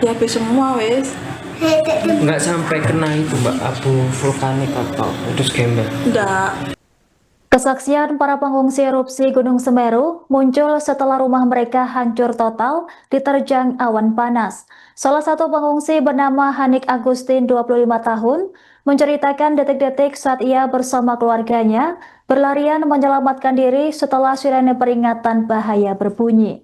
Ya habis semua wes. Nggak sampai kena itu Mbak, abu vulkanik atau terus gembel? Enggak. Kesaksian para pengungsi erupsi Gunung Semeru muncul setelah rumah mereka hancur total diterjang awan panas. Salah satu pengungsi bernama Hanik Agustin, 25 tahun, menceritakan detik-detik saat ia bersama keluarganya berlarian menyelamatkan diri setelah sirene peringatan bahaya berbunyi.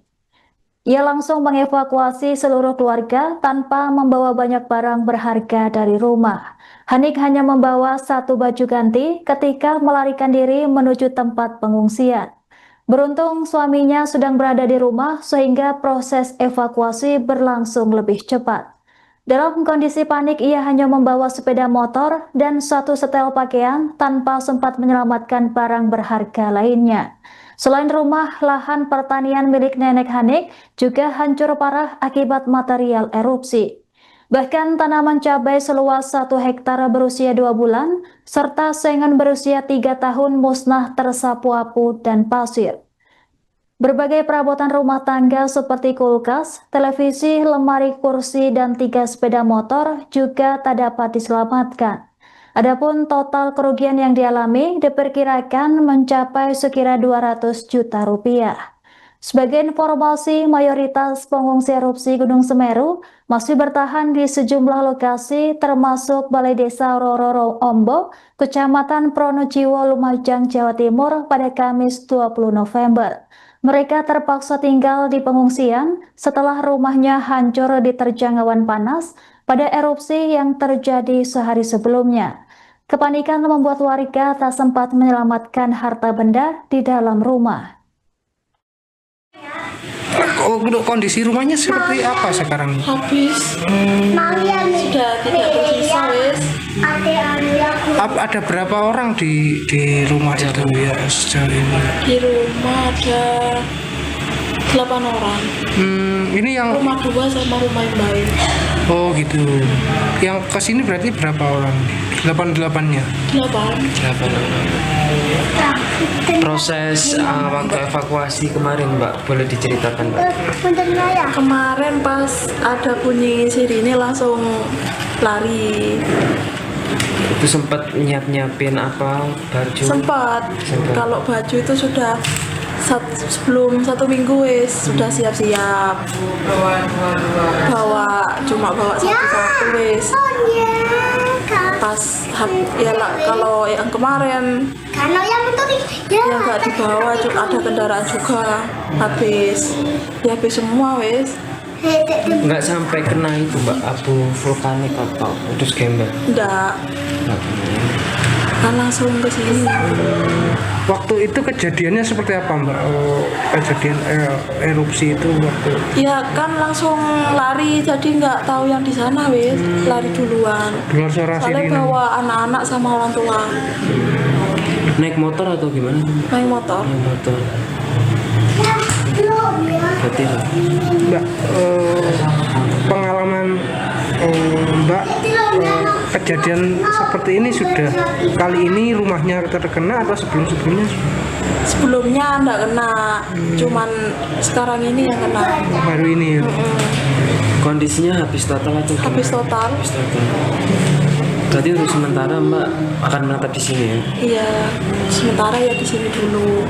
Ia langsung mengevakuasi seluruh keluarga tanpa membawa banyak barang berharga dari rumah. Hanik hanya membawa satu baju ganti ketika melarikan diri menuju tempat pengungsian. Beruntung suaminya sedang berada di rumah sehingga proses evakuasi berlangsung lebih cepat. Dalam kondisi panik, ia hanya membawa sepeda motor dan satu setel pakaian tanpa sempat menyelamatkan barang berharga lainnya. Selain rumah, lahan pertanian milik nenek Hanik juga hancur parah akibat material erupsi. Bahkan tanaman cabai seluas 1 hektar berusia 2 bulan, serta sengon berusia 3 tahun musnah tersapu apu dan pasir. Berbagai perabotan rumah tangga seperti kulkas, televisi, lemari kursi, dan 3 sepeda motor juga tak dapat diselamatkan. Adapun total kerugian yang dialami diperkirakan mencapai sekira 200 juta rupiah. Sebagai informasi, mayoritas pengungsi erupsi Gunung Semeru masih bertahan di sejumlah lokasi termasuk Balai Desa Rororo Ombo, Kecamatan Pronojiwo, Lumajang, Jawa Timur pada Kamis 20 November. Mereka terpaksa tinggal di pengungsian setelah rumahnya hancur diterjang awan panas pada erupsi yang terjadi sehari sebelumnya. Kepanikan membuat warga tak sempat menyelamatkan harta benda di dalam rumah. Oh, kondisi rumahnya seperti apa sekarang? Habis. Sudah tidak tersisa wes. Ada berapa orang di rumah itu ya sejauh ini? Di rumah ada 8 orang. Ini yang Rumah 2 sama rumah yang lain. oh gitu. Yang kesini berarti berapa orang? 8-8-nya? 8. Proses waktu evakuasi kemarin Mbak, boleh diceritakan Mbak? Kemarin pas ada bunyi sirine langsung lari. Itu sempat nyiapin apa, baju? Sempat. Kalau baju itu sudah sebelum 1 minggu wes sudah siap-siap. Cuma bawa satu-satu wes. Pas ya lah, kalau yang kemarin ya nggak dibawa, ada kendaraan juga habis. Ya habis semua wes. Nggak sampai kena itu Mbak, abu vulkanik atau terus gembel? Enggak. Kan langsung ke sini. Waktu itu kejadiannya seperti apa Mbak? Kejadian erupsi itu waktu Ya kan langsung lari, jadi nggak tahu yang di sana wes, lari duluan. dengar suara Soalnya sirine. bawa anak-anak sama orang tua, Naik motor atau gimana? naik motor. Naik motor. Berarti lah. Mbak, pengalaman Mbak, kejadian seperti ini sudah kali ini rumahnya terkena atau sebelum-sebelumnya? Sebelumnya nggak kena, cuman sekarang ini yang kena. Baru ini ya. Kondisinya habis total atau gimana? Habis total. Habis total. Berarti untuk sementara Mbak akan menetap di sini ya? Iya, sementara ya di sini dulu.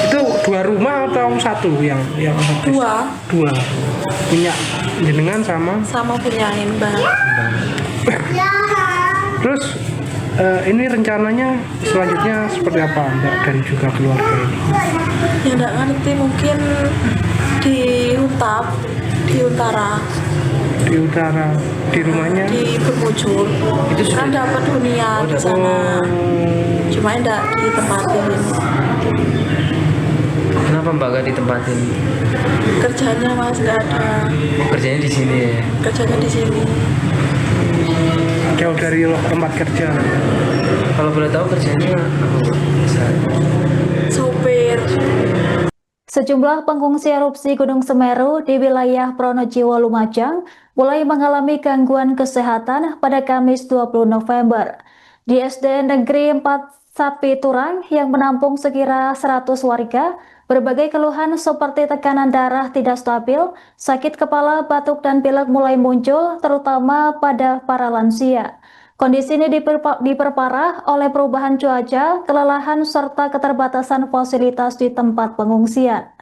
Itu 2 rumah atau satu yang habis? 2 Dua. Punya jenengan sama. punya Mbak. Terus ini rencananya selanjutnya seperti apa Mbak dan juga keluarga ini? Ya nggak ngerti, mungkin dihuntap di utara, Di utara, di rumahnya. di Bermujur. Itu sudah- Kan dapat hunian di sana, cuma nggak ditempatin. Kenapa Mbak gak ditempatin? Kerjanya mas nggak ada, Oh, kerjanya di sini ya? kerjanya di sini. Jauh dari tempat kerja. Kalau boleh tahu kerjanya apa Mbak? Bisa. Sopir. Sejumlah pengungsi erupsi Gunung Semeru di wilayah Pronojiwo, Lumajang mulai mengalami gangguan kesehatan pada Kamis 20 November. Di SD Negeri 4 Sapi Turang yang menampung sekira 100 warga, Berbagai keluhan seperti tekanan darah tidak stabil, sakit kepala, batuk, dan pilek mulai muncul, terutama pada para lansia. Kondisi ini diperparah oleh perubahan cuaca, kelelahan, serta keterbatasan fasilitas di tempat pengungsian.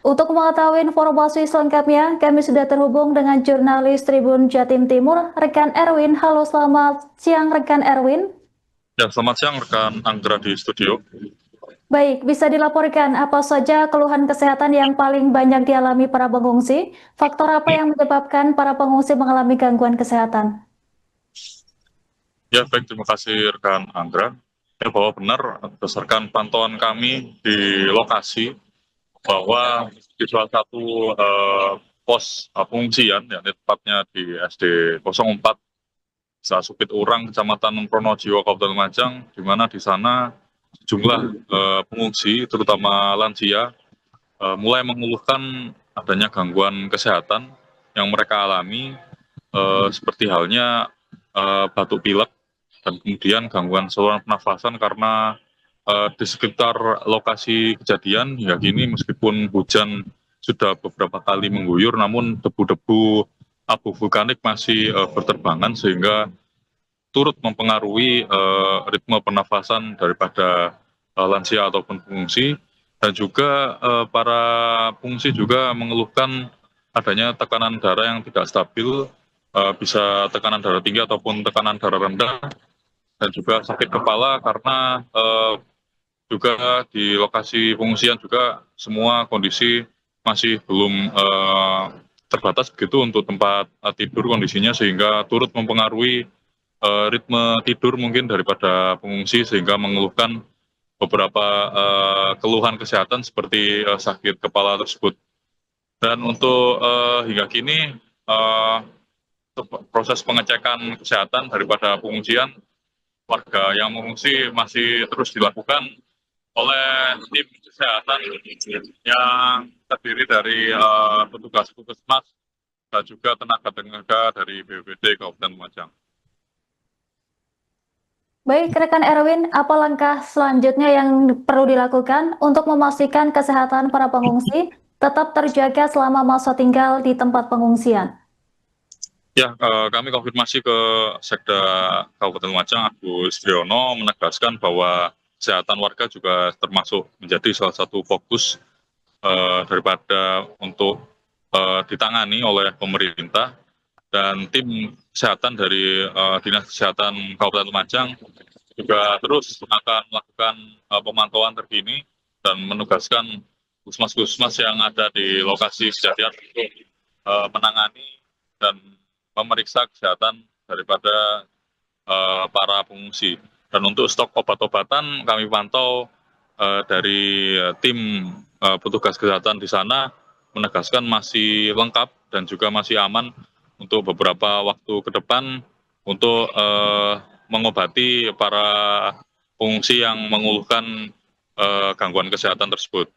Untuk mengetahui informasi selengkapnya, kami sudah terhubung dengan jurnalis Tribun Jatim Timur, rekan Erwin. Halo, selamat siang rekan Erwin. Ya, selamat siang rekan Anggra di studio. Baik, bisa dilaporkan apa saja keluhan kesehatan yang paling banyak dialami para pengungsi? Faktor apa yang menyebabkan para pengungsi mengalami gangguan kesehatan? Ya, baik, terima kasih rekan Anggra. Ya, bahwa benar, berdasarkan pantauan kami di lokasi, bahwa di salah satu pos pengungsian, ya, tepatnya di SD 04, Desa Supit Urang, Kecamatan Pronojiwo, Kabupaten Lumajang, di mana di sana sejumlah pengungsi, terutama lansia, mulai mengeluhkan adanya gangguan kesehatan yang mereka alami, seperti halnya batuk pilek dan kemudian gangguan saluran pernafasan karena di sekitar lokasi kejadian hingga kini meskipun hujan sudah beberapa kali mengguyur, namun debu-debu abu vulkanik masih berterbangan sehingga turut mempengaruhi ritme pernafasan daripada lansia ataupun pengungsi, dan juga para pengungsi juga mengeluhkan adanya tekanan darah yang tidak stabil, bisa tekanan darah tinggi ataupun tekanan darah rendah, dan juga sakit kepala karena juga di lokasi pengungsian juga semua kondisi masih belum terbatas begitu untuk tempat tidur kondisinya, sehingga turut mempengaruhi ritme tidur mungkin daripada pengungsi sehingga mengeluhkan beberapa keluhan kesehatan seperti sakit kepala tersebut. Dan untuk hingga kini proses pengecekan kesehatan daripada pengungsian warga yang mengungsi masih terus dilakukan oleh tim kesehatan yang terdiri dari petugas puskesmas dan juga tenaga dari BPBD Kabupaten Lumajang. Baik, rekan Erwin, apa langkah selanjutnya yang perlu dilakukan untuk memastikan kesehatan para pengungsi tetap terjaga selama masa tinggal di tempat pengungsian? Ya, kami konfirmasi ke Sekda Kabupaten Lumajang, Agus Triyono, menegaskan bahwa kesehatan warga juga termasuk menjadi salah satu fokus daripada untuk ditangani oleh pemerintah, dan tim kesehatan dari Dinas Kesehatan Kabupaten Lumajang juga terus akan melakukan pemantauan terkini dan menugaskan puskesmas yang ada di lokasi kejadian untuk menangani dan memeriksa kesehatan daripada para pengungsi. Dan untuk stok obat-obatan kami pantau dari tim petugas kesehatan di sana menegaskan masih lengkap dan juga masih aman untuk beberapa waktu ke depan untuk mengobati para pengungsi yang mengeluhkan gangguan kesehatan tersebut.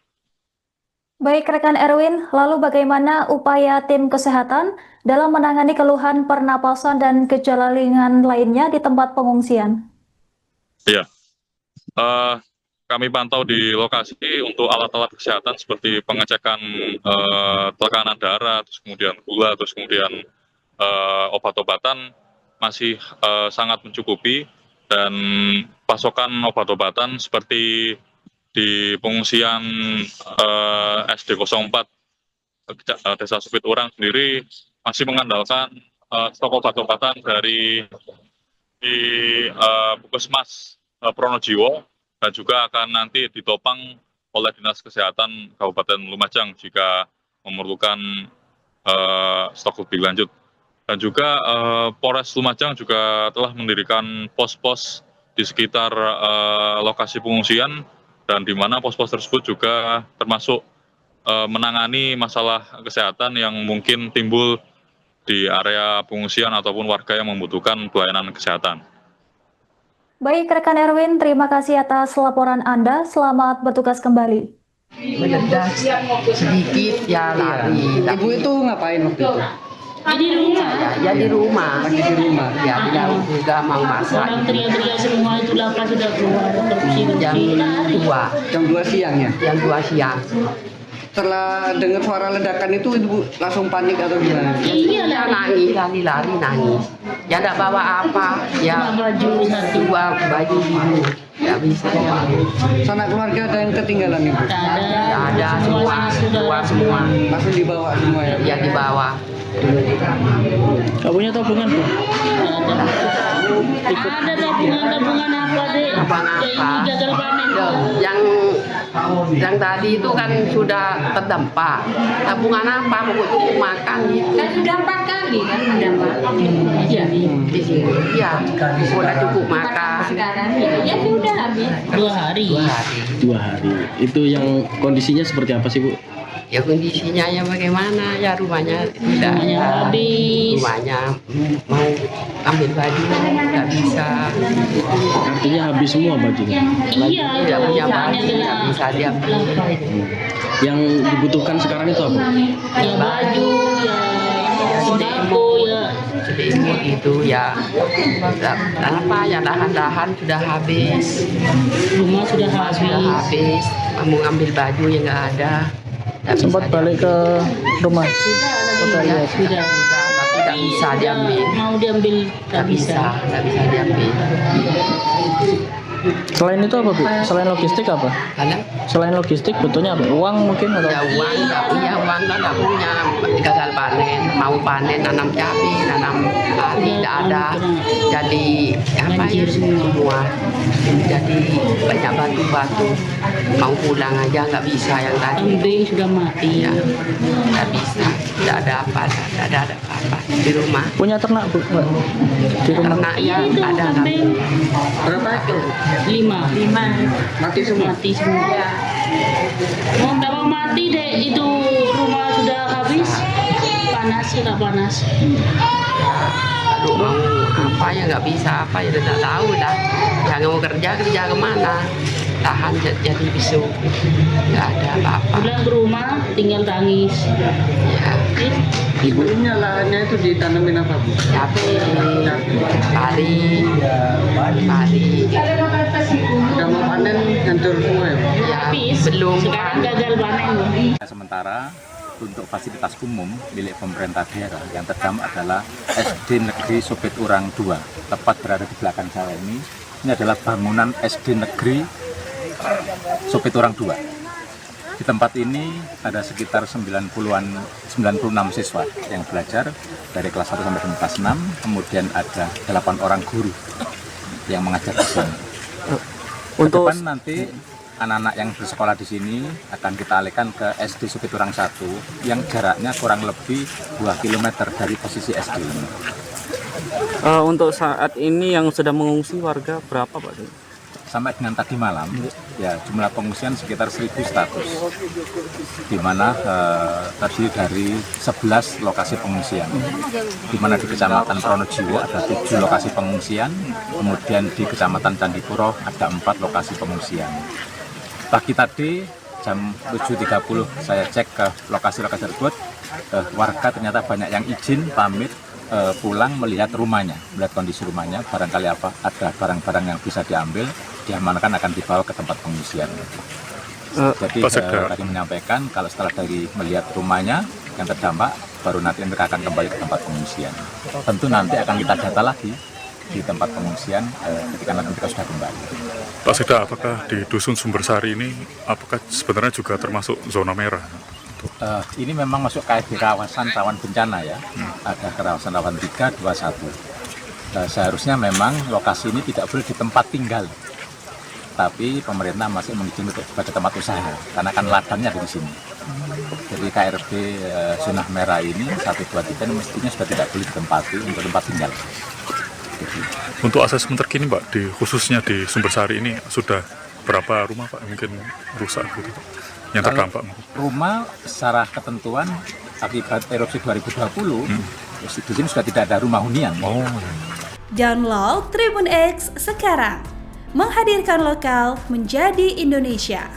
Baik, rekan Erwin, lalu bagaimana upaya tim kesehatan dalam menangani keluhan pernapasan dan gejala ringan lainnya di tempat pengungsian? Ya, kami pantau di lokasi untuk alat-alat kesehatan seperti pengecekan tekanan darah, terus kemudian gula, terus kemudian obat-obatan masih sangat mencukupi, dan pasokan obat-obatan seperti di pengungsian SD 04 Desa Supit Urang sendiri masih mengandalkan stok obat-obatan dari di Puskesmas Pronojiwo, dan juga akan nanti ditopang oleh Dinas Kesehatan Kabupaten Lumajang jika memerlukan stok lebih lanjut. Dan juga Polres Lumajang juga telah mendirikan pos-pos di sekitar lokasi pengungsian, dan di mana pos-pos tersebut juga termasuk menangani masalah kesehatan yang mungkin timbul di area pengungsian ataupun warga yang membutuhkan pelayanan kesehatan. Baik, rekan Erwin, terima kasih atas laporan Anda. Selamat bertugas kembali. Meledak sedikit ya lari. Ibu itu ngapain waktu itu? Di rumah. Ya di rumah. Lagi di rumah. Ya bilang juga mau masak. Orang teriak-teriak semua itu lapas sudah keluar. Jam 2. Jam 2 siang ya. Jam 2 siang. Setelah dengar suara ledakan itu ibu langsung panik atau gimana? Iya Ya lah. lari nangis. Ya enggak bawa apa. Ya Baju satu. dua baju biru. Ya bisa ya. Sanak keluarga ada yang ketinggalan ibu? Ada semua. Langsung dibawa semua ya? Ya dibawa. Gak punya tabungan Bu? Ada tabungan apa deh? Tabungan Ya, apa? ini gagal panen. Loh, yang tadi itu kan sudah terdampak. Tabungan apa? Mau cukup makan gitu. Kan sudah 4 kali kan mendapat. Iya. Di sini. Ya, sudah cukup makan. Sekarang ya sudah habis 2 hari. 2 hari. 2 hari. Itu yang kondisinya seperti apa sih Bu? Ya kondisinya ya bagaimana ya rumahnya tidak Rumahnya habis. Rumahnya mau ambil baju nggak bisa. Artinya habis semua bajunya. Iya, Tidak punya soalnya baju kena nggak bisa diambil. lapar. Yang dibutuhkan sekarang itu apa? Ya baju, ya sembako, ya Sedemo itu ya apa ya lahan-lahan sudah habis. rumah sudah Rumah sudah habis. habis. Mau ambil baju yang nggak ada. Nggak Sempat bisa balik ke rumah. Sudah, diambil. Tapi nggak bisa diambil. Mau diambil Nggak bisa diambil. Selain itu apa Bu? Selain logistik apa? Karena Selain logistik butuhnya apa? Uang mungkin atau? ya uang nggak punya uang nggak punya gagal panen mau panen nanam cabai nanam padi nggak ada jadi apa ya semua jadi banyak batu-batu mau pulang aja nggak bisa yang tadi Kambing sudah mati. ya nggak bisa nggak ada apa di rumah Punya ternak Bu? Mbak? Di rumah. ternaknya Itu ada kambing Berapa itu? 5. Mati semua? Mati semua. Mau kalau mati deh itu rumah sudah habis. Panas ya nggak panas. Aduh, mau apa ya nggak bisa apa ya tidak tahu dah yang mau kerja kemana tahan jadi besok nggak ada apa-apa Pulang ke rumah tinggal tangis. ya Ibunya lahannya itu ditanamin apa Bu? cabai pari Udah mau panen hancur semua ya Bu? ya Habis. belum Sekarang gagal panen. Sementara untuk fasilitas umum milik pemerintah daerah yang terdampak adalah SD Negeri Sobet Urang 2, tepat berada di belakang saya ini. Ini adalah bangunan SD Negeri Sobet Urang 2. Di tempat ini ada sekitar 96 siswa yang belajar dari kelas 1 sampai dengan kelas 6, kemudian ada 8 orang guru yang mengajar di sini. Untuk Ke depan nanti anak-anak yang bersekolah di sini akan kita alihkan ke SD Sobet Urang 1 yang jaraknya kurang lebih 2 km dari posisi SD ini. untuk saat ini yang sudah mengungsi warga berapa Pak? Sampai dengan tadi malam, ya jumlah pengungsian sekitar 1.000 status, di mana terdiri dari 11 lokasi pengungsian, di mana di Kecamatan Pronojiwo ada 7 lokasi pengungsian, kemudian di Kecamatan Candipuro ada 4 lokasi pengungsian. Pagi tadi jam 7.30 saya cek ke lokasi-lokasi tersebut, warga ternyata banyak yang izin pamit pulang melihat rumahnya, melihat kondisi rumahnya, barangkali apa ada barang-barang yang bisa diambil, diamankan akan dibawa ke tempat pengungsian. Jadi tadi menyampaikan kalau setelah dari melihat rumahnya yang terdampak, baru nanti mereka akan kembali ke tempat pengungsian. Tentu nanti akan kita data lagi di tempat pengungsian ketika nanti mereka sudah kembali. Pak Sekda, apakah di Dusun Sumbersari ini apakah sebenarnya juga termasuk zona merah? Ini memang masuk KSB kawasan rawan bencana ya. Ada kawasan rawan 3, 2, 1. Seharusnya memang lokasi ini tidak boleh di tempat tinggal. Tapi pemerintah masih mengizinkan untuk sebagai tempat usaha karena kan ladangnya ada di sini. Jadi KRB zona merah ini 1, 2, 3 ini mestinya sudah tidak boleh ditempati untuk tempat tinggal. Untuk asesmen terkini Pak, khususnya di Sumbersari ini sudah berapa rumah Pak mungkin rusak gitu Pak, yang terdampak? Rumah secara ketentuan akibat erupsi 2020 di sini sudah tidak ada rumah hunian. Download Tribun X sekarang, menghadirkan lokal menjadi Indonesia.